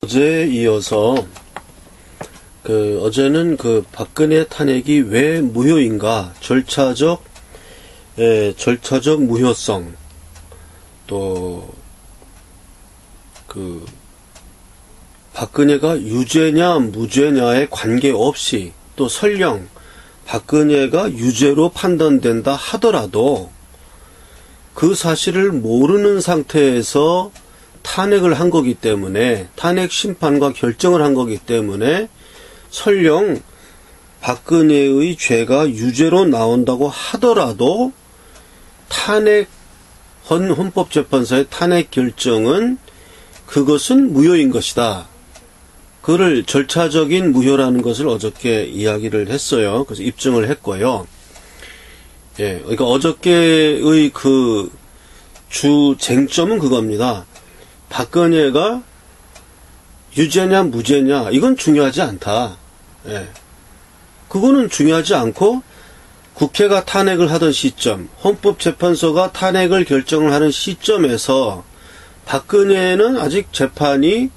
어제에 이어서 어제는 박근혜 탄핵이 왜 무효인가, 절차적 무효성, 또 박근혜가 유죄냐 무죄냐에 관계없이, 또 설령 박근혜가 유죄로 판단된다 하더라도 그 사실을 모르는 상태에서 탄핵을 한 거기 때문에, 탄핵 심판과 결정을 한 거기 때문에, 설령 박근혜의 죄가 유죄로 나온다고 하더라도 헌법재판소의 탄핵 결정은 그것은 무효인 것이다. 그를 절차적인 무효라는 것을 어저께 이야기를 했어요. 그래서 입증을 했고요. 그러니까 어저께의 주 쟁점은 그겁니다. 박근혜가 유죄냐 무죄냐 이건 중요하지 않다. 그거는 중요하지 않고, 국회가 탄핵을 하던 시점, 헌법재판소가 탄핵을 결정을 하는 시점에서 박근혜는 아직 재판이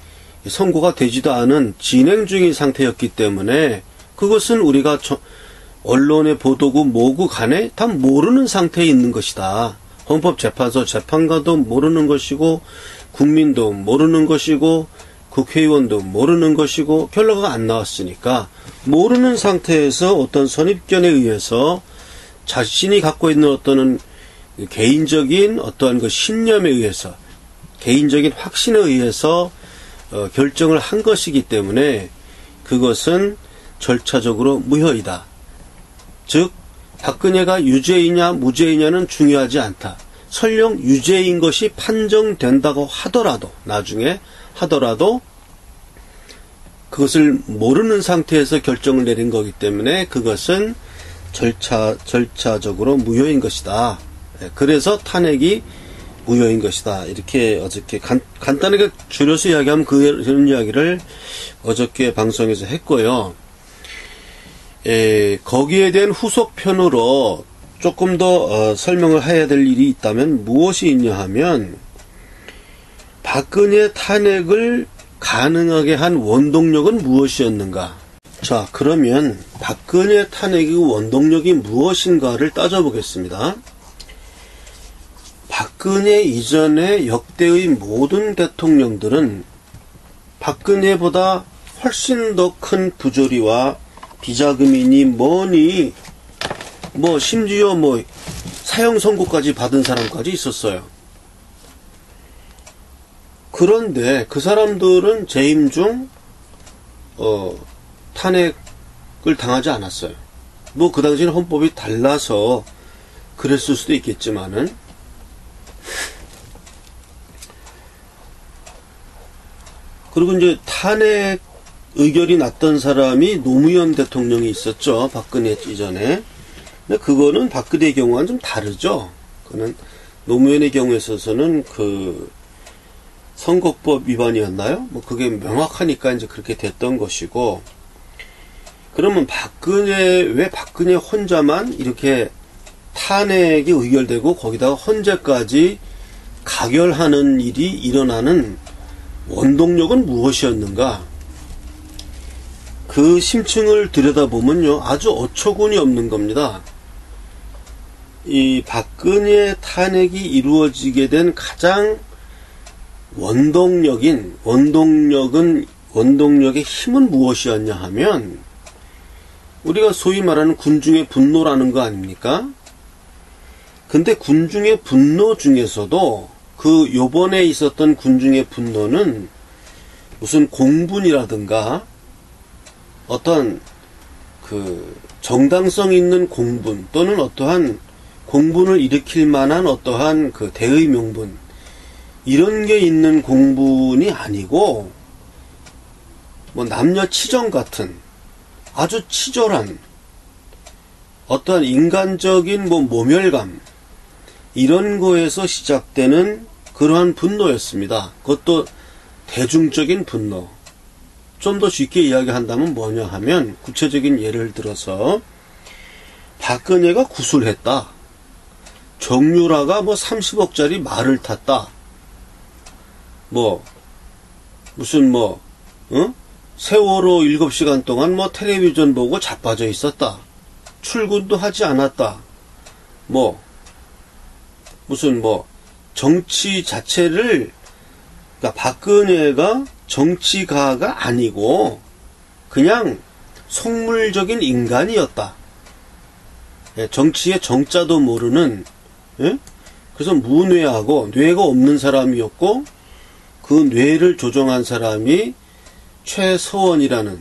선고가 되지도 않은 진행 중인 상태였기 때문에, 그것은 우리가 언론의 보도고 뭐고 간에 다 모르는 상태에 있는 것이다. 헌법재판소 재판관도 모르는 것이고, 국민도 모르는 것이고, 국회의원도 모르는 것이고, 결과가 안 나왔으니까 모르는 상태에서 어떤 선입견에 의해서 자신이 갖고 있는 어떤 개인적인 어떠한 신념에 의해서, 개인적인 확신에 의해서 결정을 한 것이기 때문에 그것은 절차적으로 무효이다. 즉 박근혜가 유죄이냐 무죄이냐는 중요하지 않다. 설령 유죄인 것이 판정된다고 하더라도, 나중에 하더라도 그것을 모르는 상태에서 결정을 내린 거기 때문에 그것은 절차적으로 무효인 것이다. 그래서 탄핵이 무효인 것이다. 이렇게 어저께 간단하게 줄여서 이야기하면 그런 이야기를 어저께 방송에서 했고요. 거기에 대한 후속편으로 조금 더 설명을 해야 될 일이 있다면 무엇이 있냐 하면, 박근혜 탄핵을 가능하게 한 원동력은 무엇이었는가? 자, 그러면 박근혜 탄핵의 원동력이 무엇인가를 따져보겠습니다. 박근혜 이전의 역대의 모든 대통령들은 박근혜보다 훨씬 더 큰 부조리와 비자금이니 뭐니, 심지어 사형 선고까지 받은 사람까지 있었어요. 그런데 그 사람들은 재임 중 탄핵을 당하지 않았어요. 그 당시에는 헌법이 달라서 그랬을 수도 있겠지만은, 그리고 이제 탄핵 의결이 났던 사람이 노무현 대통령이 있었죠. 박근혜 이전에. 근데 그거는 박근혜의 경우와는 좀 다르죠. 그는 노무현의 경우에 있어서는 선거법 위반이었나요? 그게 명확하니까 이제 그렇게 됐던 것이고, 그러면 왜 박근혜 혼자만 이렇게 탄핵이 의결되고 거기다가 헌재까지 가결하는 일이 일어나는 원동력은 무엇이었는가? 그 심층을 들여다보면요, 아주 어처구니 없는 겁니다. 이 박근혜 탄핵이 이루어지게 된 가장 원동력의 힘은 무엇이었냐 하면, 우리가 소위 말하는 군중의 분노라는 거 아닙니까? 근데 군중의 분노 중에서도 요번에 있었던 군중의 분노는 무슨 공분이라든가 어떤 정당성 있는 공분, 또는 어떠한 공분을 일으킬 만한 어떠한 대의 명분, 이런 게 있는 공분이 아니고, 남녀 치정 같은 아주 치졸한 어떠한 인간적인 모멸감, 이런 거에서 시작되는 그러한 분노였습니다. 그것도 대중적인 분노. 좀 더 쉽게 이야기한다면 뭐냐 하면, 구체적인 예를 들어서 박근혜가 구술했다, 정유라가 30억짜리 말을 탔다, 무슨 세월호 7시간 동안 뭐 텔레비전 보고 자빠져 있었다. 출근도 하지 않았다. 무슨 정치 자체를, 그러니까 박근혜가 정치가가 아니고 그냥 속물적인 인간이었다. 정치의 정자도 모르는, 그래서 무뇌하고 뇌가 없는 사람이었고, 그 뇌를 조종한 사람이 최서원이라는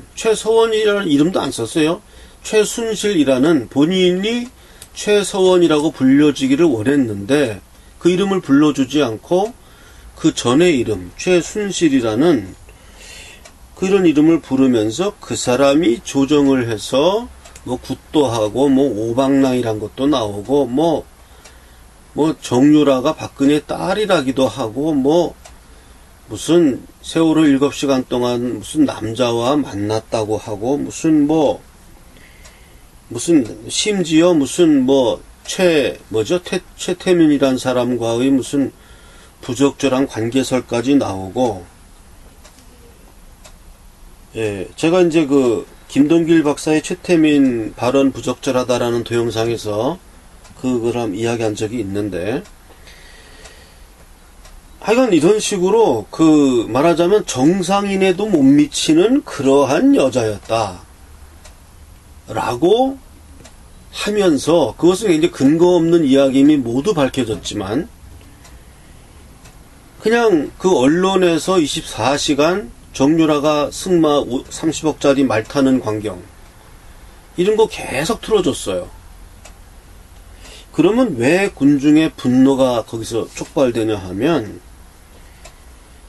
이름도 안 썼어요. 최순실이라는, 본인이 최서원이라고 불려지기를 원했는데 그 이름을 불러주지 않고 그 전의 이름 최순실이라는 그런 이름을 부르면서 그 사람이 조정을 해서 굿도 하고 오방랑이란 것도 나오고 정유라가 박근혜 딸이라기도 하고 무슨 세월호 7시간 동안 무슨 남자와 만났다고 하고 무슨 심지어 무슨 최태민이란 사람과의 무슨 부적절한 관계설까지 나오고, 제가 이제 김동길 박사의 최태민 발언 부적절하다라는 동영상에서 그걸 이야기한 적이 있는데, 하여간 이런 식으로 말하자면 정상인에도 못 미치는 그러한 여자였다. 라고 하면서, 그것은 이제 근거 없는 이야기임이 모두 밝혀졌지만, 그냥 언론에서 24시간 정유라가 승마 30억짜리 말 타는 광경, 이런 거 계속 틀어줬어요. 그러면 왜 군중의 분노가 거기서 촉발되냐 하면,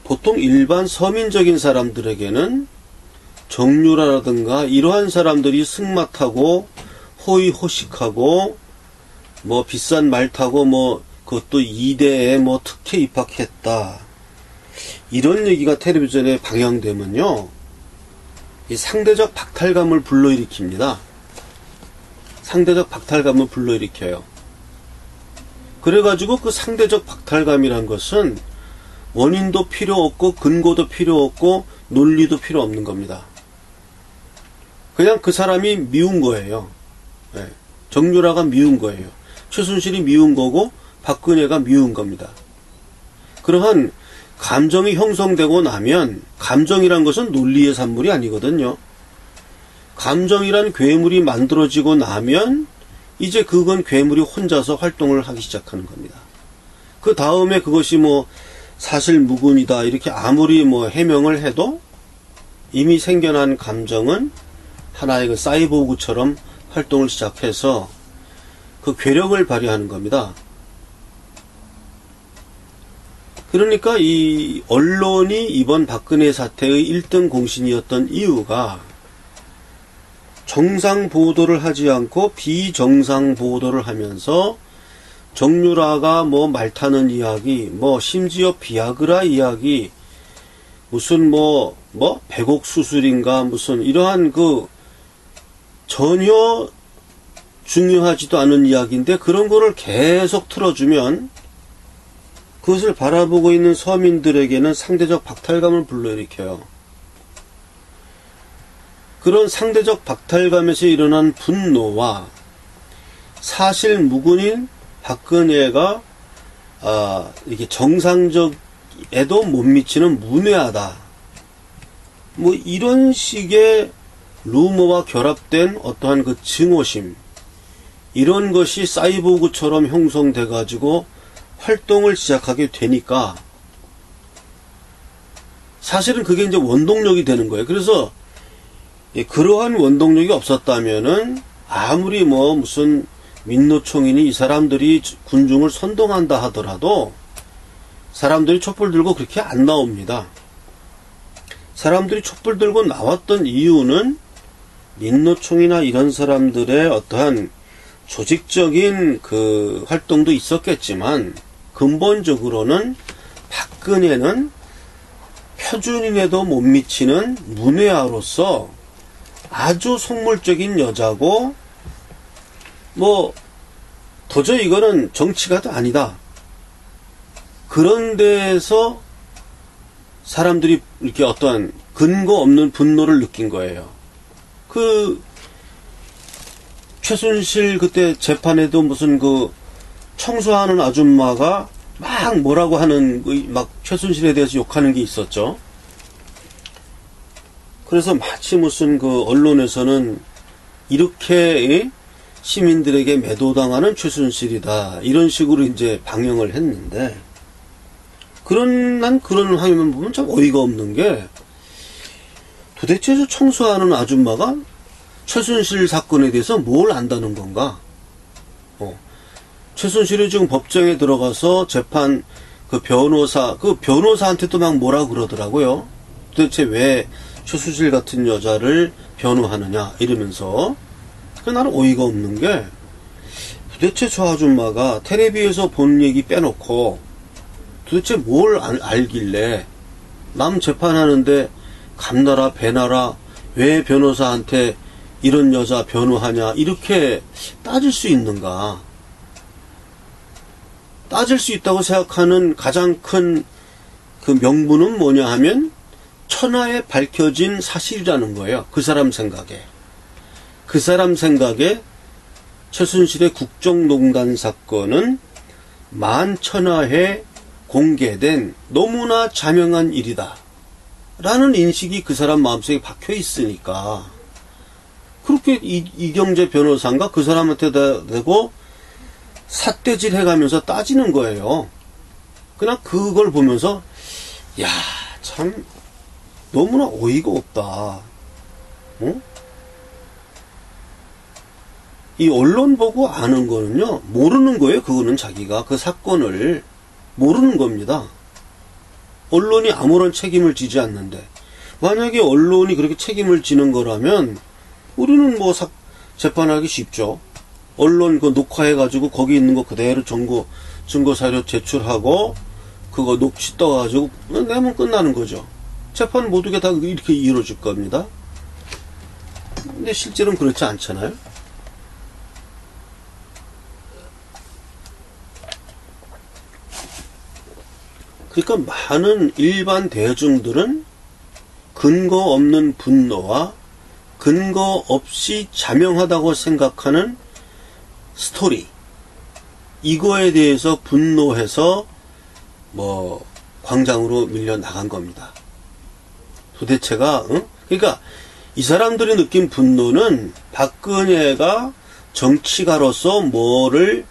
보통 일반 서민적인 사람들에게는 정유라라든가 이러한 사람들이 승마 타고 호의호식하고 비싼 말 타고 그것도 2대에 특혜 입학했다, 이런 얘기가 텔레비전에 방영되면요, 이 상대적 박탈감을 불러일으킵니다. 상대적 박탈감을 불러일으켜요. 그래가지고 그 상대적 박탈감이란 것은 원인도 필요 없고 근거도 필요 없고 논리도 필요 없는 겁니다. 그냥 그 사람이 미운 거예요. 정유라가 미운 거예요. 최순실이 미운 거고 박근혜가 미운 겁니다. 그러한 감정이 형성되고 나면, 감정이란 것은 논리의 산물이 아니거든요. 감정이란 괴물이 만들어지고 나면 이제 그건 괴물이 혼자서 활동을 하기 시작하는 겁니다. 그 다음에 그것이 사실무근이다 이렇게 아무리 해명을 해도 이미 생겨난 감정은 하나의 사이보그처럼 활동을 시작해서 그 괴력을 발휘하는 겁니다. 그러니까 이 언론이 이번 박근혜 사태의 1등 공신이었던 이유가, 정상 보도를 하지 않고 비정상 보도를 하면서 정유라가 말 타는 이야기, 심지어 비아그라 이야기, 무슨 100억 수술인가, 무슨 이러한 전혀 중요하지도 않은 이야기인데 그런 거를 계속 틀어주면 그것을 바라보고 있는 서민들에게는 상대적 박탈감을 불러일으켜요. 그런 상대적 박탈감에서 일어난 분노와 사실 무근인 박근혜가 이게 정상적에도 못 미치는 무뇌하다, 이런 식의 루머와 결합된 어떠한 증오심, 이런 것이 사이보그처럼 형성돼 가지고 활동을 시작하게 되니까 사실은 그게 이제 원동력이 되는 거예요. 그래서 그러한 원동력이 없었다면은 아무리 무슨 민노총이니 이 사람들이 군중을 선동한다 하더라도 사람들이 촛불 들고 그렇게 안 나옵니다. 사람들이 촛불 들고 나왔던 이유는 민노총이나 이런 사람들의 어떠한 조직적인 활동도 있었겠지만, 근본적으로는 박근혜는 표준인에도 못 미치는 문외아로서 아주 속물적인 여자고, 도저히 이거는 정치가 아니다. 그런 데에서 사람들이 이렇게 어떠한 근거 없는 분노를 느낀 거예요. 그 최순실 그때 재판에도 무슨 그 청소하는 아줌마가 막 뭐라고 하는 막 최순실에 대해서 욕하는 게 있었죠. 그래서 마치 무슨 그 언론에서는 이렇게 시민들에게 매도당하는 최순실이다 이런 식으로 이제 방영을 했는데, 난 그런 화면 보면 참 어이가 없는 게, 도대체 저 청소하는 아줌마가 최순실 사건에 대해서 뭘 안다는 건가? 최순실이 지금 법정에 들어가서 재판 그 변호사한테도 막 뭐라 그러더라고요. 도대체 왜 최순실 같은 여자를 변호하느냐 이러면서. 나는 어이가 없는 게, 도대체 저 아줌마가 텔레비에서 본 얘기 빼놓고 도대체 뭘 알길래 남 재판하는데 감나라 배나라 왜 변호사한테 이런 여자 변호하냐 이렇게 따질 수 있는가. 따질 수 있다고 생각하는 가장 큰 그 명분은 뭐냐 하면 천하에 밝혀진 사실이라는 거예요. 그 사람 생각에. 그 사람 생각에 최순실의 국정농단 사건은 만천하에 공개된 너무나 자명한 일이다 라는 인식이 그 사람 마음속에 박혀 있으니까, 그렇게 이경재 변호사인가 그 사람한테 대고 삿대질 해가면서 따지는 거예요. 그냥 그걸 보면서 야, 참 너무나 어이가 없다. 이 언론 보고 아는 거는요, 모르는 거예요. 그거는 자기가 그 사건을 모르는 겁니다. 언론이 아무런 책임을 지지 않는데, 만약에 언론이 그렇게 책임을 지는 거라면 우리는 뭐 재판하기 쉽죠. 언론 그 녹화해가지고 거기 있는 거 그대로 증거사료 제출하고 그거 녹취 떠가지고 내면 끝나는 거죠. 재판 모두가 다 이렇게 이루어질 겁니다. 근데 실제로는 그렇지 않잖아요. 그러니까 많은 일반 대중들은 근거 없는 분노와 근거 없이 자명하다고 생각하는 스토리, 이거에 대해서 분노해서 뭐 광장으로 밀려 나간 겁니다. 도대체가 그러니까 이 사람들이 느낀 분노는 박근혜가 정치가로서 뭐를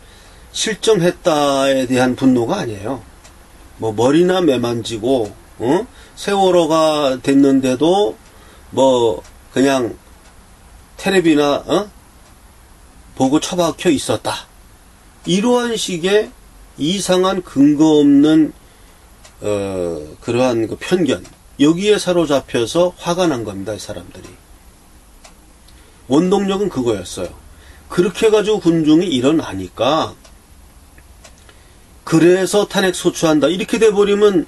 실정했다에 대한 분노가 아니에요. 뭐 머리나 매만지고 세월호가 됐는데도 뭐 그냥 텔레비나 보고 처박혀 있었다, 이러한 식의 이상한 근거 없는 그러한 그 편견, 여기에 사로잡혀서 화가 난 겁니다. 이 사람들이. 원동력은 그거였어요. 그렇게 해가지고 군중이 일어나니까, 그래서 탄핵 소추한다 이렇게 돼버리면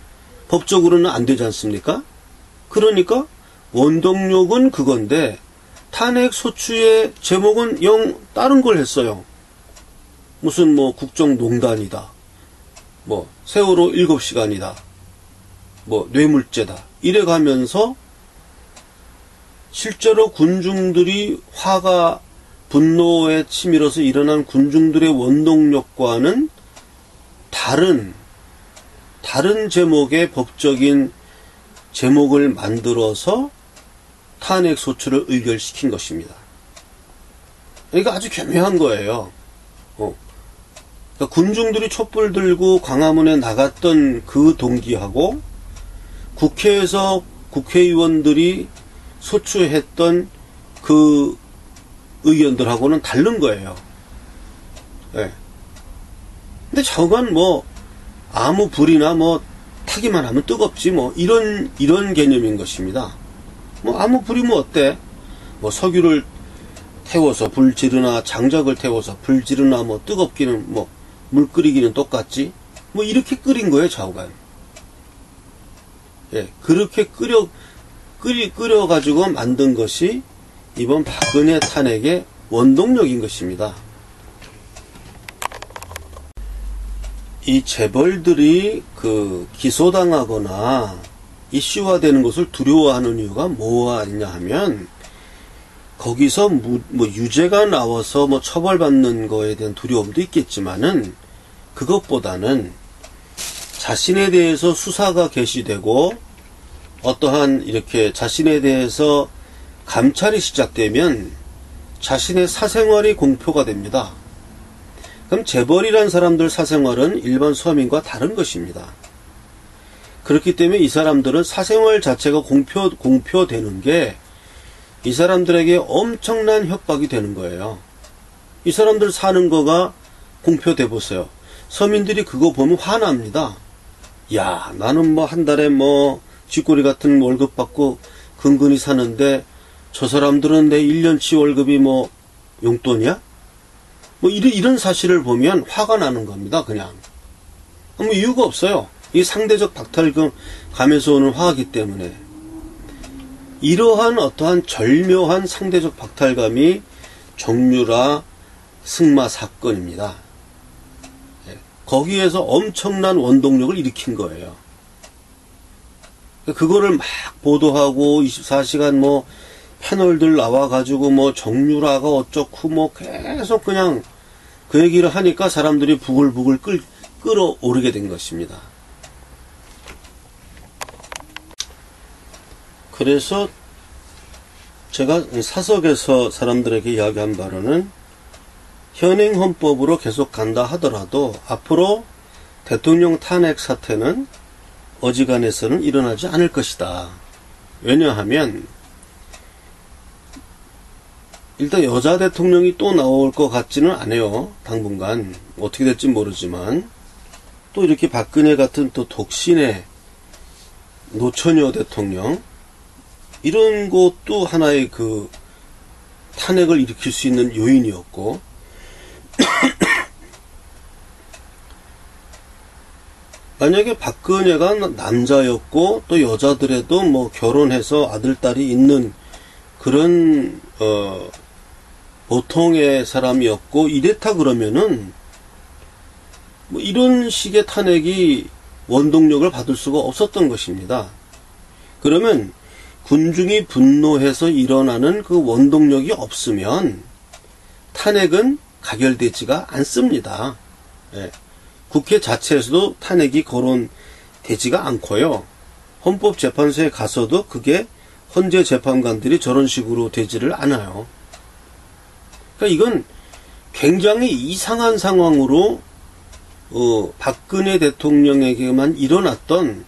법적으로는 안 되지 않습니까? 그러니까 원동력은 그건데 탄핵 소추의 제목은 영 다른 걸 했어요. 무슨 뭐 국정농단이다, 뭐 세월호 7시간이다, 뭐 뇌물죄다 이래가면서 실제로 군중들이 화가 분노에 치밀어서 일어난 군중들의 원동력과는 다른 제목의 법적인 제목을 만들어서 탄핵 소추를 의결시킨 것입니다. 그러니까 아주 교묘한 거예요. 그러니까 군중들이 촛불 들고 광화문에 나갔던 그 동기하고 국회에서 국회의원들이 소추했던 그 의견들하고는 다른 거예요. 네. 근데 저건 뭐 아무 불이나 뭐 타기만 하면 뜨겁지 뭐 이런 개념인 것입니다. 뭐 아무 불이면 어때? 뭐 석유를 태워서 불 지르나 장작을 태워서 불 지르나 뭐 뜨겁기는 뭐 물 끓이기는 똑같지. 뭐 이렇게 끓인 거예요, 좌우간. 예, 그렇게 끓여가지고 만든 것이 이번 박근혜 탄핵의 원동력인 것입니다. 이 재벌들이 그 기소당하거나 이슈화되는 것을 두려워하는 이유가 뭐가 있냐 하면, 거기서 뭐 유죄가 나와서 뭐 처벌받는 거에 대한 두려움도 있겠지만은, 그것보다는 자신에 대해서 수사가 개시되고 어떠한 이렇게 자신에 대해서 감찰이 시작되면 자신의 사생활이 공표가 됩니다. 그럼 재벌이란 사람들 사생활은 일반 서민과 다른 것입니다. 그렇기 때문에 이 사람들은 사생활 자체가 공표되는 게 이 사람들에게 엄청난 협박이 되는 거예요. 이 사람들 사는 거가 공표돼 보세요. 서민들이 그거 보면 화납니다. 야, 나는 뭐 한 달에 뭐 쥐꼬리 같은 월급 받고 근근히 사는데 저 사람들은 내 1년치 월급이 뭐 용돈이야? 뭐 이런 사실을 보면 화가 나는 겁니다. 그냥. 뭐 이유가 없어요. 이 상대적 박탈감에서 오는 화이기 때문에. 이러한 어떠한 절묘한 상대적 박탈감이 정유라 승마 사건입니다. 거기에서 엄청난 원동력을 일으킨 거예요. 그거를 막 보도하고 24시간 뭐 패널들 나와가지고 뭐 정유라가 어쩌고 뭐 계속 그냥 그 얘기를 하니까 사람들이 부글부글 끌어오르게 된 것입니다. 그래서 제가 사석에서 사람들에게 이야기한 바로는 현행 헌법으로 계속 간다 하더라도 앞으로 대통령 탄핵 사태는 어지간해서는 일어나지 않을 것이다. 왜냐하면 일단 여자 대통령이 또 나올 것 같지는 않아요. 당분간 어떻게 될지 모르지만 또 이렇게 박근혜 같은 또 독신의 노처녀 대통령 이런 것도 하나의 그 탄핵을 일으킬 수 있는 요인이었고 만약에 박근혜가 남자였고 또 여자들에도 뭐 결혼해서 아들 딸이 있는 그런 보통의 사람이었고 이랬다 그러면은 뭐 이런 식의 탄핵이 원동력을 받을 수가 없었던 것입니다. 그러면 군중이 분노해서 일어나는 그 원동력이 없으면 탄핵은 가결되지가 않습니다. 예. 국회 자체에서도 탄핵이 거론되지가 않고요. 헌법재판소에 가서도 그게 헌재 재판관들이 저런 식으로 되지를 않아요. 그러니까 이건 굉장히 이상한 상황으로 박근혜 대통령에게만 일어났던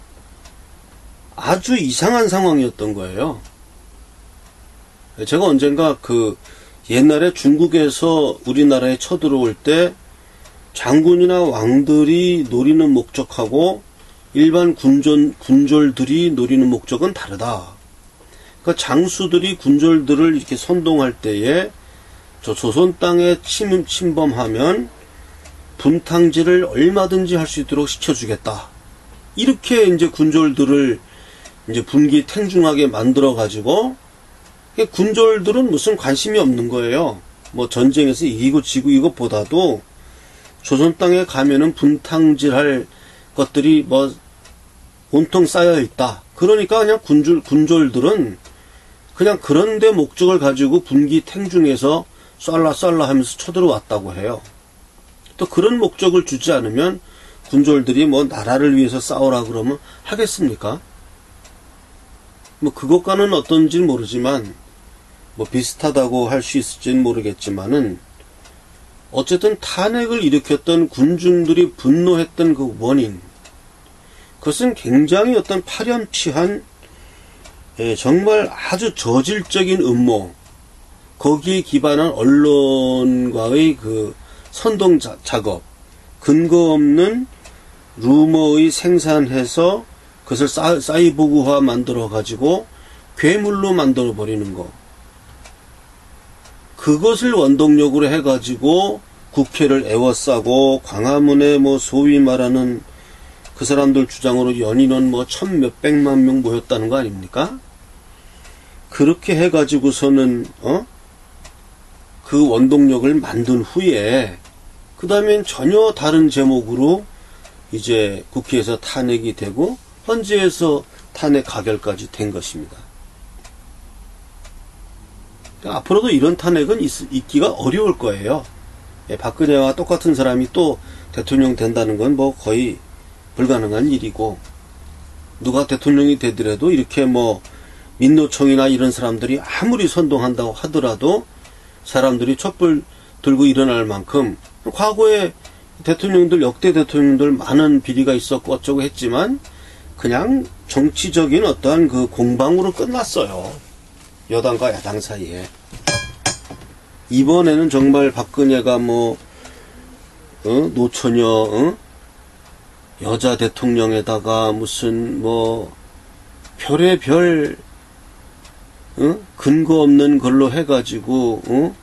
아주 이상한 상황이었던 거예요. 제가 언젠가 그 옛날에 중국에서 우리나라에 쳐들어올 때 장군이나 왕들이 노리는 목적하고 일반 군졸들이 노리는 목적은 다르다. 그러니까 장수들이 군졸들을 이렇게 선동할 때에 저 조선 땅에 침범하면 분탕질을 얼마든지 할 수 있도록 시켜주겠다. 이렇게 이제 군졸들을 이제 분기탱중하게 만들어 가지고 군졸들은 무슨 관심이 없는 거예요. 뭐 전쟁에서 이기고 지고 이것보다도 조선 땅에 가면은 분탕질할 것들이 뭐 온통 쌓여 있다. 그러니까 그냥 군졸들은 그냥 그런데 목적을 가지고 분기탱중해서 쏠라 하면서 쳐들어왔다고 해요. 또 그런 목적을 주지 않으면 군졸들이 뭐 나라를 위해서 싸우라 그러면 하겠습니까? 뭐 그것과는 어떤지는 모르지만 뭐 비슷하다고 할 수 있을지는 모르겠지만은 어쨌든 탄핵을 일으켰던 군중들이 분노했던 그 원인, 그것은 굉장히 어떤 파렴치한 정말 아주 저질적인 음모, 거기에 기반한 언론과의 그 선동 작업, 근거 없는 루머의 생산해서 그것을 사이보그화 만들어 가지고 괴물로 만들어 버리는 거. 그것을 원동력으로 해가지고 국회를 에워싸고 광화문에 뭐 소위 말하는 그 사람들 주장으로 연인원 뭐 1,000몇백만 명 모였다는 거 아닙니까? 그렇게 해가지고서는 그 원동력을 만든 후에 그 다음엔 전혀 다른 제목으로 이제 국회에서 탄핵이 되고 헌재에서 탄핵 가결까지 된 것입니다. 그러니까 앞으로도 이런 탄핵은 있기가 어려울 거예요. 예, 박근혜와 똑같은 사람이 또 대통령 된다는 건 뭐 거의 불가능한 일이고, 누가 대통령이 되더라도 이렇게 뭐 민노총이나 이런 사람들이 아무리 선동한다고 하더라도 사람들이 촛불 들고 일어날 만큼, 과거에 대통령들, 역대 대통령들 많은 비리가 있었고 어쩌고 했지만 그냥 정치적인 어떠한 그 공방으로 끝났어요. 여당과 야당 사이에. 이번에는 정말 박근혜가 뭐 노처녀 여자 대통령에다가 무슨 뭐 별의별 근거 없는 걸로 해가지고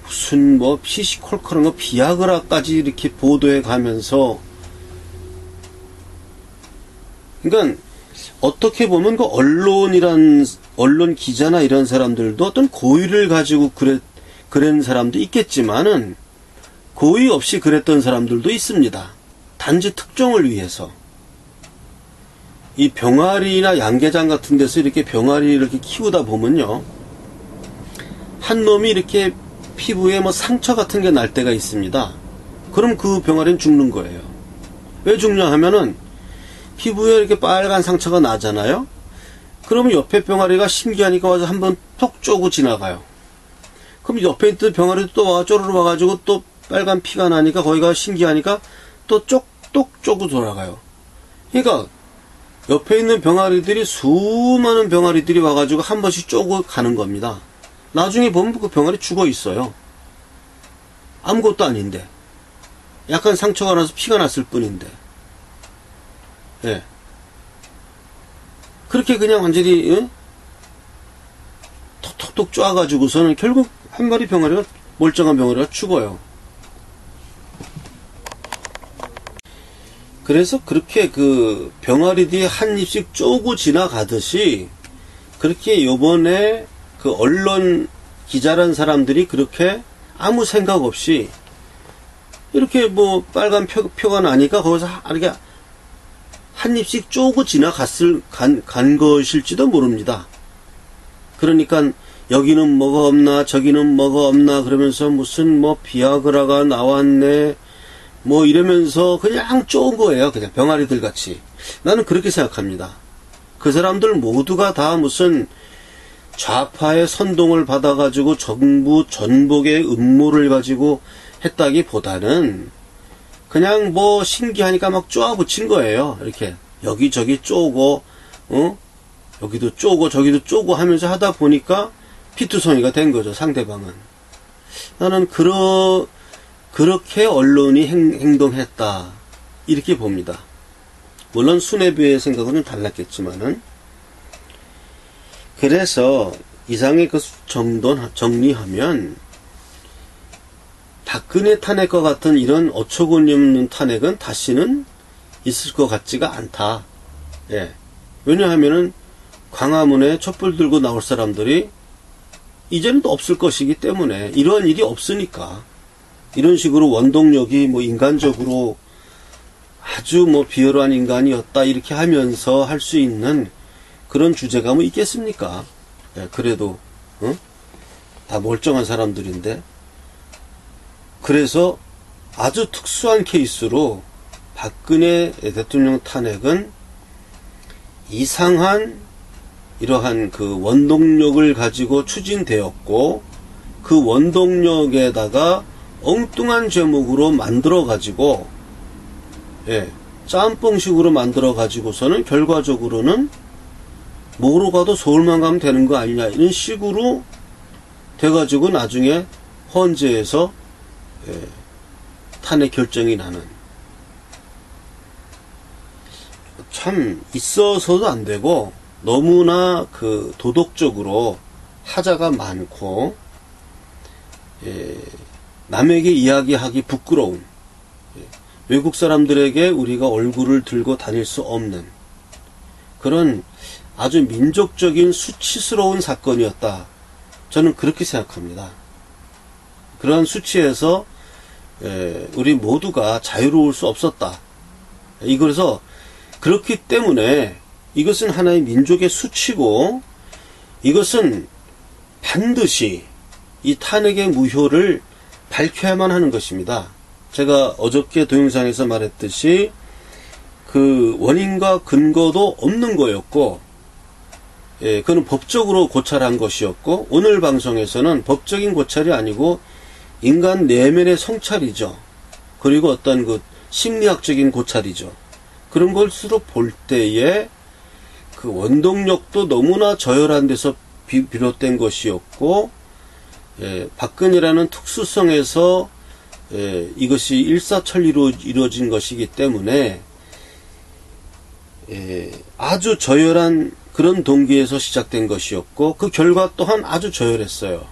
무슨 뭐 피시콜콜한 거 비아그라까지 이렇게 보도해 가면서, 그러니까 어떻게 보면 그 언론 기자나 이런 사람들도 어떤 고의를 가지고 그런 사람도 있겠지만은 고의 없이 그랬던 사람들도 있습니다. 단지 특종을 위해서. 이 병아리나 양계장 같은 데서 이렇게 병아리를 이렇게 키우다 보면요, 한 놈이 이렇게 피부에 뭐 상처 같은 게 날 때가 있습니다. 그럼 그 병아리는 죽는 거예요. 왜 죽냐 하면은 피부에 이렇게 빨간 상처가 나잖아요. 그러면 옆에 병아리가 신기하니까 와서 한번 톡 쪼고 지나가요. 그럼 옆에 있던 병아리도 또 와 쪼르르 와가지고 또 빨간 피가 나니까 거기가 신기하니까 또 똑똑 쪼고 돌아가요. 그러니까 옆에 있는 병아리들이, 수많은 병아리들이 와가지고 한 번씩 쪼고 가는 겁니다. 나중에 보면 그 병아리 죽어 있어요. 아무것도 아닌데. 약간 상처가 나서 피가 났을 뿐인데. 예. 그렇게 그냥 완전히 톡톡톡 쪼아가지고서는 결국 한 마리 병아리가, 멀쩡한 병아리가 죽어요. 그래서 그렇게 그 병아리들이 한 입씩 쪼고 지나가듯이, 그렇게 요번에 그 언론 기자란 사람들이 그렇게 아무 생각 없이 이렇게 뭐 빨간 표가 나니까 거기서 이렇게 한 입씩 쪼고 간 것일지도 모릅니다. 그러니까 여기는 뭐가 없나 저기는 뭐가 없나 그러면서 무슨 뭐 비아그라가 나왔네 뭐 이러면서 그냥 쪼은 거예요. 그냥 병아리들 같이. 나는 그렇게 생각합니다. 그 사람들 모두가 다 무슨 좌파의 선동을 받아가지고 정부 전복의 음모를 가지고 했다기보다는 그냥 뭐 신기하니까 막 쪼아붙인 거예요. 이렇게 여기저기 쪼고 여기도 쪼고 저기도 쪼고 하면서 하다 보니까 피투성이가 된 거죠. 상대방은. 나는 그렇게 언론이 행동했다 이렇게 봅니다. 물론 수뇌부의 생각은 좀 달랐겠지만은. 그래서 이상의 그 정리하면 박근혜 탄핵과 같은 이런 어처구니 없는 탄핵은 다시는 있을 것 같지가 않다. 예. 왜냐하면은 광화문에 촛불 들고 나올 사람들이 이제는 또 없을 것이기 때문에, 이러한 일이 없으니까, 이런 식으로 원동력이 뭐 인간적으로 아주 뭐 비열한 인간이었다 이렇게 하면서 할 수 있는 그런 주제가 뭐 있겠습니까? 예, 그래도 다 멀쩡한 사람들인데. 그래서 아주 특수한 케이스로 박근혜 대통령 탄핵은 이상한 이러한 그 원동력을 가지고 추진되었고, 그 원동력에다가 엉뚱한 제목으로 만들어 가지고, 예, 짬뽕식으로 만들어 가지고서는 결과적으로는 뭐로 가도 서울만 가면 되는 거 아니냐 이런 식으로 돼가지고 나중에 헌재에서 탄핵 결정이 나는, 참 있어서도 안 되고 너무나 그 도덕적으로 하자가 많고 남에게 이야기하기 부끄러운, 외국 사람들에게 우리가 얼굴을 들고 다닐 수 없는 그런 아주 민족적인 수치스러운 사건이었다. 저는 그렇게 생각합니다. 그런 수치에서 우리 모두가 자유로울 수 없었다. 그래서 그렇기 때문에 이것은 하나의 민족의 수치고, 이것은 반드시 이 탄핵의 무효를 밝혀야만 하는 것입니다. 제가 어저께 동영상에서 말했듯이 그 원인과 근거도 없는 거였고, 그건 법적으로 고찰한 것이었고, 오늘 방송에서는 법적인 고찰이 아니고 인간 내면의 성찰이죠. 그리고 어떤 그 심리학적인 고찰이죠. 그런 것으로 볼 때에 그 원동력도 너무나 저열한 데서 비롯된 것이었고, 박근혜라는 특수성에서 이것이 일사천리로 이루어진 것이기 때문에 아주 저열한 그런 동기에서 시작된 것이었고, 그 결과 또한 아주 저열했어요.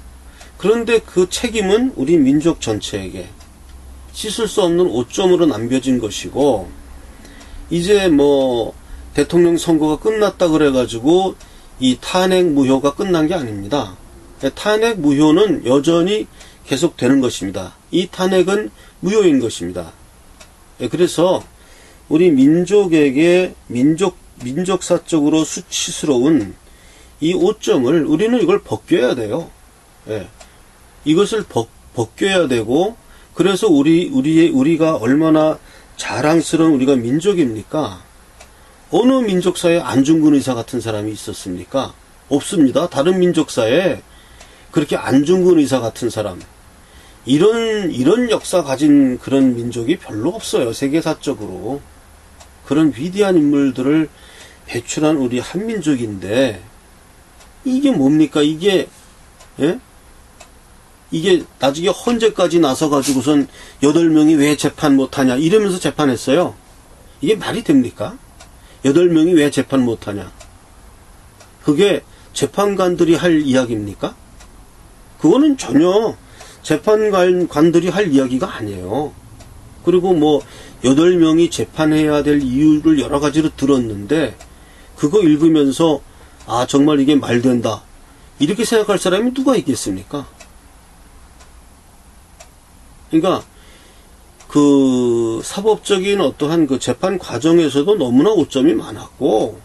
그런데 그 책임은 우리 민족 전체에게 씻을 수 없는 오점으로 남겨진 것이고, 이제 뭐 대통령 선거가 끝났다 그래가지고 이 탄핵 무효가 끝난 게 아닙니다. 탄핵 무효는 여전히 계속되는 것입니다. 이 탄핵은 무효인 것입니다. 그래서 우리 민족에게 민족사적으로 수치스러운 이 오점을 우리는 이걸 벗겨야 돼요. 이것을 벗겨야 되고, 그래서 우리가 얼마나 자랑스러운 우리가 민족입니까? 어느 민족사에 안중근 의사 같은 사람이 있었습니까? 없습니다. 다른 민족사에 그렇게 안중근 의사 같은 사람, 이런 역사 가진 그런 민족이 별로 없어요. 세계사적으로. 그런 위대한 인물들을 배출한 우리 한민족인데, 이게 뭡니까? 이게 나중에 헌재까지 나서가지고선 8명이 왜 재판 못하냐 이러면서 재판했어요. 이게 말이 됩니까? 8명이 왜 재판 못하냐? 그게 재판관들이 할 이야기입니까? 그거는 전혀 재판관들이 할 이야기가 아니에요. 그리고 뭐 8명이 재판해야 될 이유를 여러 가지로 들었는데, 그거 읽으면서 아 정말 이게 말된다 이렇게 생각할 사람이 누가 있겠습니까? 그러니까 그 사법적인 어떠한 그 재판 과정에서도 너무나 오점이 많았고,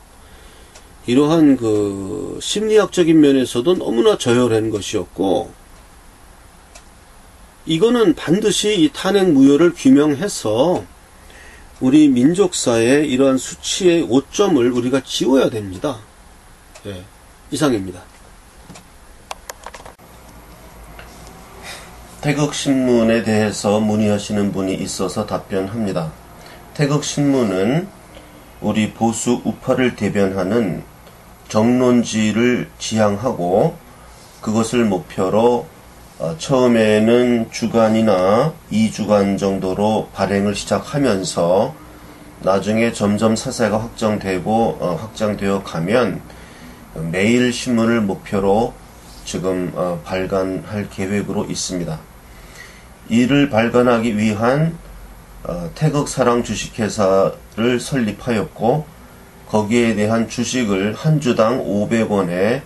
이러한 그 심리학적인 면에서도 너무나 저열한 것이었고, 이거는 반드시 이 탄핵 무효를 규명해서 우리 민족사의 이러한 수치의 오점을 우리가 지워야 됩니다. 이상입니다. 태극신문에 대해서 문의하시는 분이 있어서 답변합니다. 태극신문은 우리 보수 우파를 대변하는 정론지를 지향하고, 그것을 목표로 처음에는 주간이나 2주간 정도로 발행을 시작하면서 나중에 점점 사세가 확장되어 가면 매일 신문을 목표로 지금 발간할 계획으로 있습니다. 이를 발간하기 위한 태극사랑 주식회사를 설립하였고, 거기에 대한 주식을 한 주당 500원에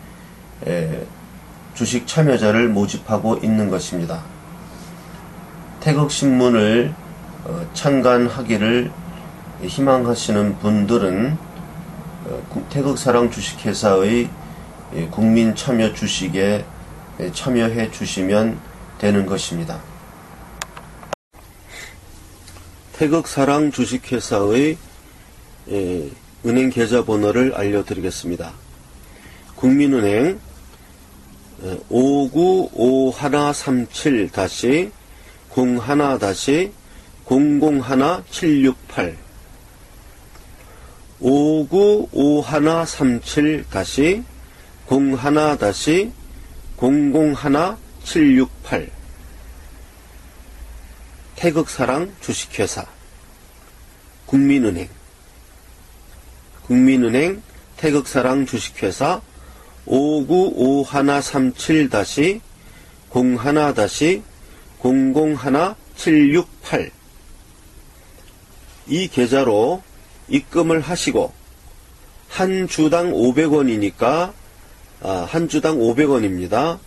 주식 참여자를 모집하고 있는 것입니다. 태극신문을 창간하기를 희망하시는 분들은 태극사랑 주식회사의 국민참여 주식에 참여해 주시면 되는 것입니다. 태극사랑 주식회사의 은행 계좌번호를 알려드리겠습니다. 국민은행 5951-01-001-768 5951-01-001-768 태극사랑 주식회사 국민은행 태극사랑 주식회사 5951-01-001-768 이 계좌로 입금을 하시고, 한 주당 500원이니까 한 주당 500원입니다.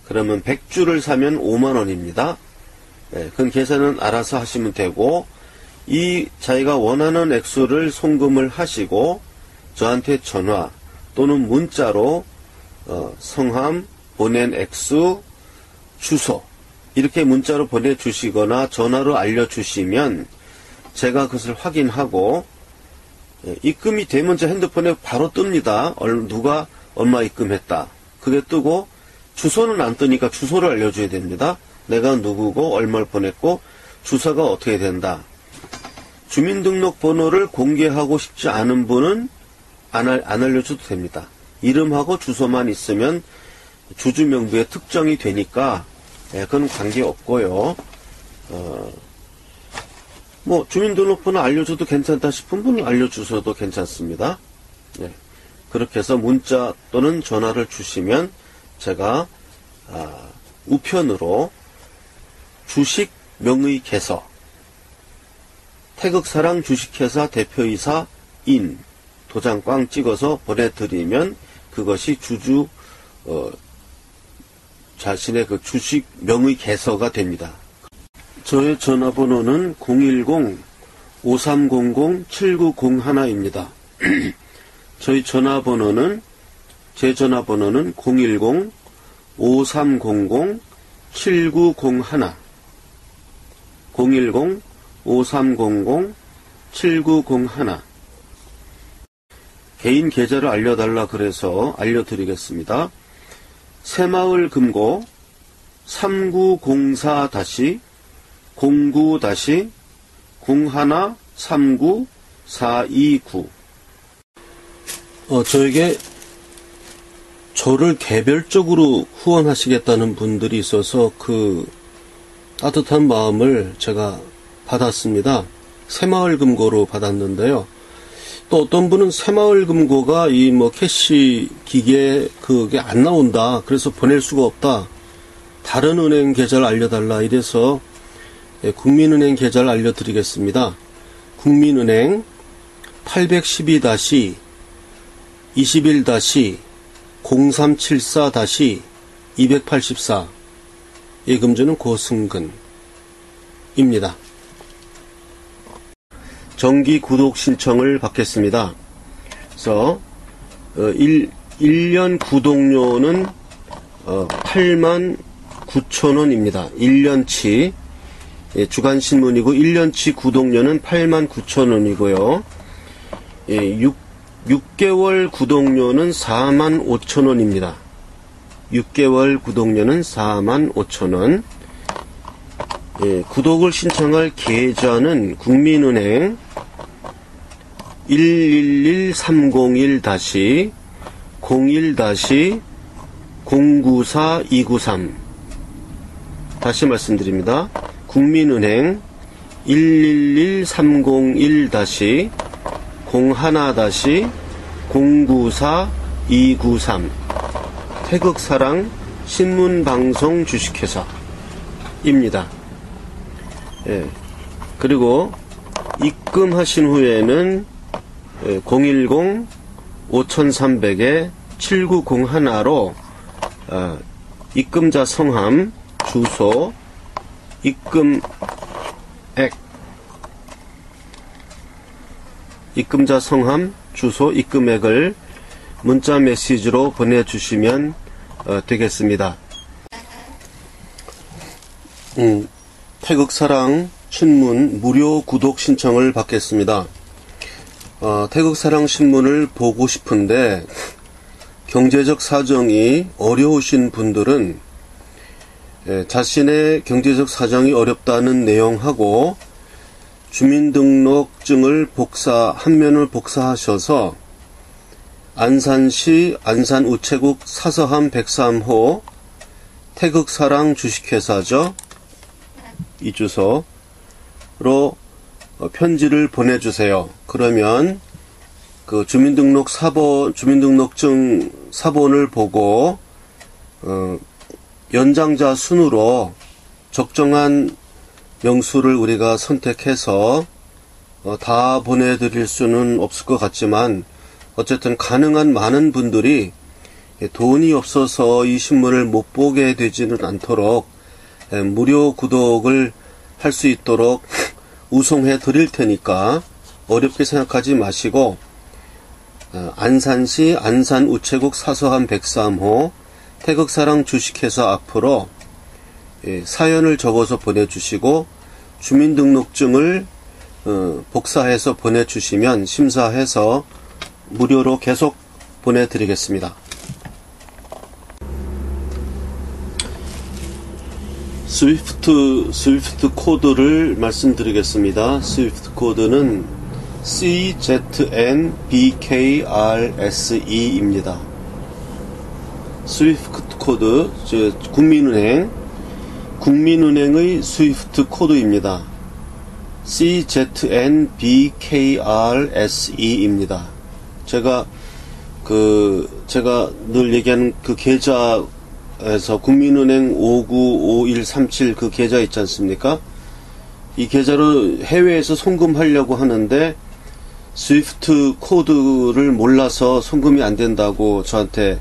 그러면 100주를 사면 5만원입니다. 그건 계산은 알아서 하시면 되고, 이 자기가 원하는 액수를 송금을 하시고 저한테 전화 또는 문자로 성함, 보낸 액수, 주소 이렇게 문자로 보내주시거나 전화로 알려주시면 제가 그것을 확인하고 입금이 되면 제 핸드폰에 바로 뜹니다. 누가 얼마 입금했다. 그게 뜨고 주소는 안 뜨니까 주소를 알려줘야 됩니다. 내가 누구고 얼마를 보냈고 주소가 어떻게 된다. 주민등록번호를 공개하고 싶지 않은 분은 안 알려줘도 됩니다. 이름하고 주소만 있으면 주주명부에 특정이 되니까 그건 관계없고요. 주민등록번호 알려줘도 괜찮다 싶은 분은 알려주셔도 괜찮습니다. 네. 그렇게 해서 문자 또는 전화를 주시면 제가 우편으로 주식 명의 개서, 태극사랑 주식회사 대표이사 인 도장 꽝 찍어서 보내드리면 그것이 주주 자신의 그 주식 명의 개서가 됩니다. 저의 전화번호는 010-5300-7901입니다. 저희 전화번호는 제 전화번호는 010-5300-7901 010-5300-7901 개인 계좌를 알려달라 그래서 알려드리겠습니다. 새마을금고 3904-09-0139-429 저에게 저를 개별적으로 후원하시겠다는 분들이 있어서 그 따뜻한 마음을 제가 받았습니다. 새마을금고로 받았는데요. 또 어떤 분은 새마을금고가 캐시 기계에 그게 안 나온다. 그래서 보낼 수가 없다. 다른 은행 계좌를 알려달라. 이래서 국민은행 계좌를 알려드리겠습니다. 국민은행 812-21-0374-284 예금주는 고승근입니다. 정기 구독 신청을 받겠습니다. 그래서 1년 구독료는 89,000원입니다. 1년치 주간신문이고 1년치 구독료는 89,000원이고요. 6개월 구독료는 45,000원입니다. 6개월 구독료는 45,000원. 구독을 신청할 계좌는 국민은행 1130-01-094293 다시 말씀드립니다. 국민은행 1130-01-094293 태극사랑 신문방송 주식회사입니다. 그리고 입금하신 후에는 010-5300-7901로 입금자 성함, 주소, 입금액, 입금자 성함, 주소, 입금액을 문자 메시지로 보내주시면 되겠습니다. 태극사랑 신문 무료 구독 신청을 받겠습니다. 태극사랑 신문을 보고 싶은데 경제적 사정이 어려우신 분들은 자신의 경제적 사정이 어렵다는 내용하고 주민등록증을 한 면을 복사하셔서 안산시 안산우체국 사서함 103호 태극사랑 주식회사죠. 이 주소로 편지를 보내주세요. 그러면 그 주민등록증 사본을 보고 연장자 순으로 적정한 명수를 우리가 선택해서 다 보내드릴 수는 없을 것 같지만 어쨌든 가능한 많은 분들이 돈이 없어서 이 신문을 못 보게 되지는 않도록 무료 구독을 할 수 있도록 우송해 드릴 테니까 어렵게 생각하지 마시고 안산시 안산우체국 사서함 103호 태극사랑 주식회사 앞으로 사연을 적어서 보내주시고 주민등록증을 복사해서 보내주시면 심사해서 무료로 계속 보내드리겠습니다. 스위프트 코드를 말씀드리겠습니다. 스위프트 코드는 CZNBKRSE입니다. 스위프트 코드, 국민은행의 스위프트 코드입니다. CZNBKRSE입니다. 제가 늘 얘기하는 그 계좌에서 국민은행 595137 그 계좌 있지 않습니까? 이 계좌로 해외에서 송금하려고 하는데 스위프트 코드를 몰라서 송금이 안 된다고 저한테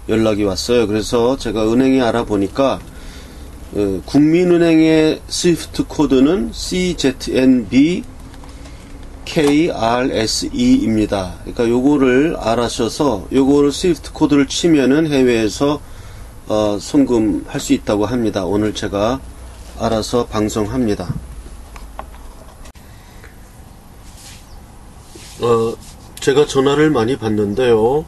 연락이 왔어요. 그래서 제가 은행에 알아보니까 국민은행의 스위프트 코드는 CZNBKRSE입니다. 그러니까 요거를 알아셔서 요거를 스위프트 코드를 치면은 해외에서 송금할 수 있다고 합니다. 오늘 제가 알아서 방송합니다. 제가 전화를 많이 받는데요.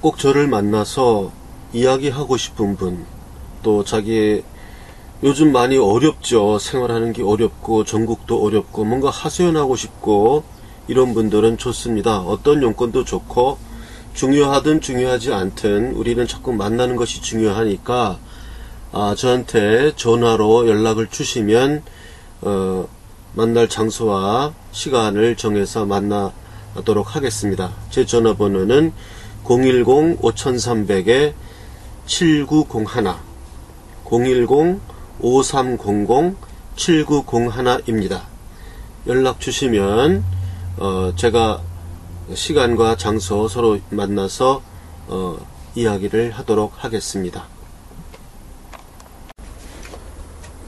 꼭 저를 만나서 이야기하고 싶은 분, 또 자기 요즘 많이 어렵죠. 생활하는 게 어렵고 전국도 어렵고 뭔가 하소연하고 싶고 이런 분들은 좋습니다. 어떤 용건도 좋고 중요하든 중요하지 않든 우리는 자꾸 만나는 것이 중요하니까 저한테 전화로 연락을 주시면 만날 장소와 시간을 정해서 만나도록 하겠습니다. 제 전화번호는 010-5300-7901 010-5300-7901입니다. 연락 주시면 제가 시간과 장소 서로 만나서 이야기를 하도록 하겠습니다.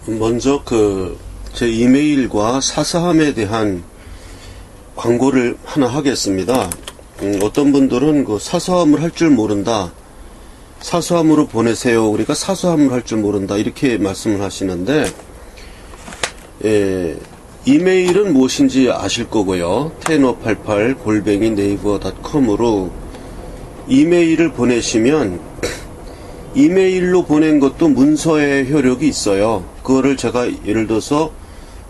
먼저 제 이메일과 사서함에 대한 광고를 하나 하겠습니다. 어떤 분들은 사서함을 할 줄 모른다, 사서함으로 보내세요. 우리가 사서함을 할 줄 모른다 이렇게 말씀을 하시는데 이메일은 무엇인지 아실 거고요. tenor88@naver.com으로 이메일을 보내시면 이메일로 보낸 것도 문서의 효력이 있어요. 그거를 제가 예를 들어서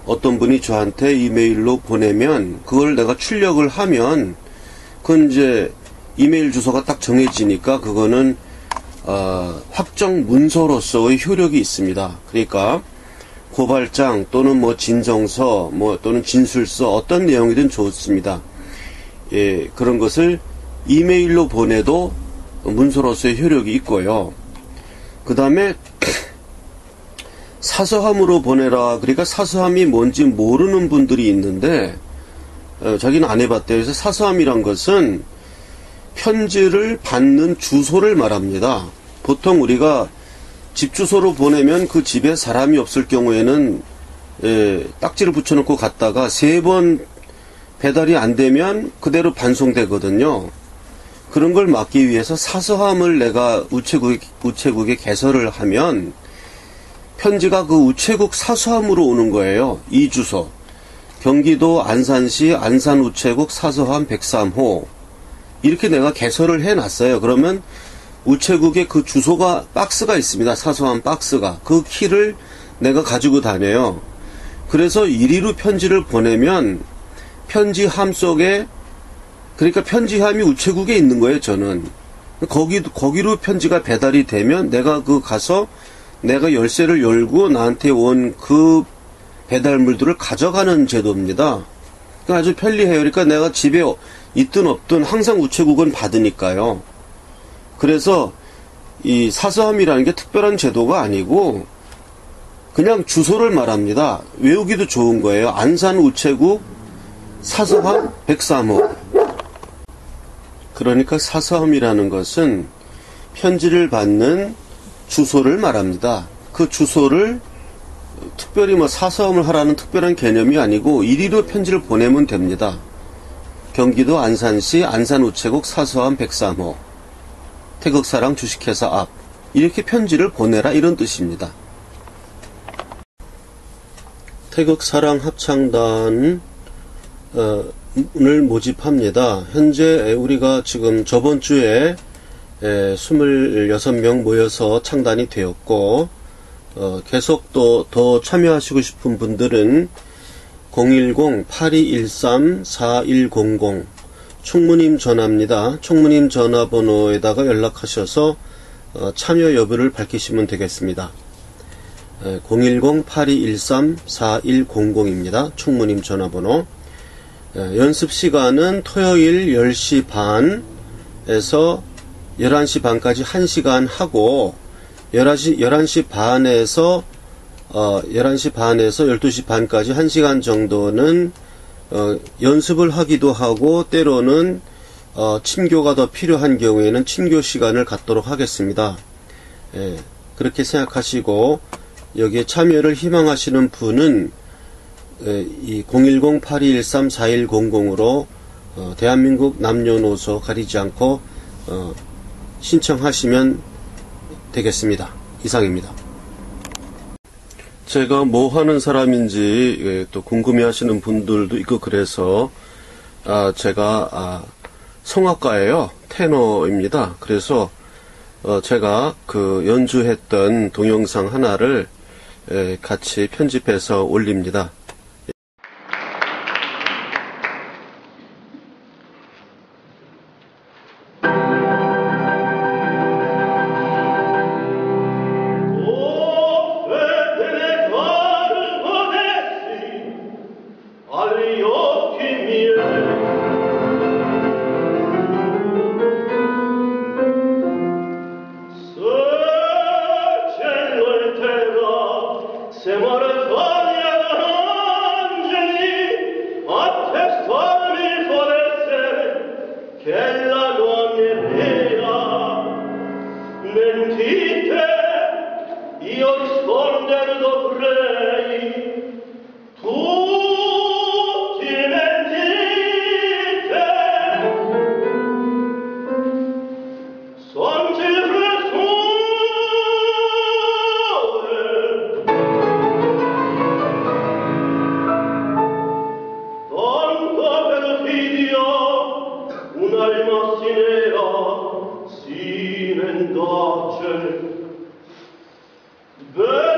어떤 분이 저한테 이메일로 보내면 그걸 내가 출력을 하면 그건 이제 이메일 주소가 딱 정해지니까 그거는 확정 문서로서의 효력이 있습니다. 그러니까 고발장 또는 진정서 또는 진술서 어떤 내용이든 좋습니다. 그런 것을 이메일로 보내도 문서로서의 효력이 있고요. 그 다음에 사서함으로 보내라. 그러니까 사서함이 뭔지 모르는 분들이 있는데 자기는 안 해봤대요. 그래서 사서함이란 것은 편지를 받는 주소를 말합니다. 보통 우리가 집 주소로 보내면 그 집에 사람이 없을 경우에는 딱지를 붙여놓고 갔다가 3번 배달이 안 되면 그대로 반송되거든요. 그런 걸 막기 위해서 사서함을 내가 우체국에 개설을 하면 편지가 그 우체국 사서함으로 오는 거예요. 이 주소. 경기도 안산시 안산우체국 사서함 103호. 이렇게 내가 개설을 해놨어요. 그러면 우체국에 그 주소가 박스가 있습니다. 사서함 박스가. 그 키를 내가 가지고 다녀요. 그래서 이리로 편지를 보내면 편지함 속에, 그러니까 편지함이 우체국에 있는 거예요. 저는 거기로 편지가 배달이 되면 내가 가서 내가 열쇠를 열고 나한테 온 그 배달물들을 가져가는 제도입니다. 그러니까 아주 편리해요. 그러니까 내가 집에 있든 없든 항상 우체국은 받으니까요. 그래서 이 사서함이라는 게 특별한 제도가 아니고 그냥 주소를 말합니다. 외우기도 좋은 거예요. 안산 우체국 사서함 103호. 그러니까 사서함이라는 것은 편지를 받는 주소를 말합니다. 그 주소를 특별히 뭐 사서음을 하라는 특별한 개념이 아니고 이리로 편지를 보내면 됩니다. 경기도 안산시 안산우체국 사서함 103호 태극사랑 주식회사 앞 이렇게 편지를 보내라 이런 뜻입니다. 태극사랑 합창단을 모집합니다. 현재 우리가 지금 저번 주에 26명 모여서 창단이 되었고 계속 또 더 참여하시고 싶은 분들은 010-8213-4100 총무님 전화입니다. 총무님 전화번호에다가 연락하셔서 참여 여부를 밝히시면 되겠습니다. 010-8213-4100입니다. 총무님 전화번호. 연습 시간은 토요일 10시 반에서 11시 반까지 1시간 하고 11시 반에서 12시 반까지 1시간 정도는 연습을 하기도 하고 때로는 친교가 더 필요한 경우에는 친교 시간을 갖도록 하겠습니다. 그렇게 생각하시고 여기에 참여를 희망하시는 분은 이 010-8213-4100으로 대한민국 남녀노소 가리지 않고 신청하시면 되겠습니다. 이상입니다. 제가 뭐 하는 사람인지 또 궁금해하시는 분들도 있고 그래서 제가 성악가예요. 테너입니다. 그래서 제가 그 연주했던 동영상 하나를 같이 편집해서 올립니다. The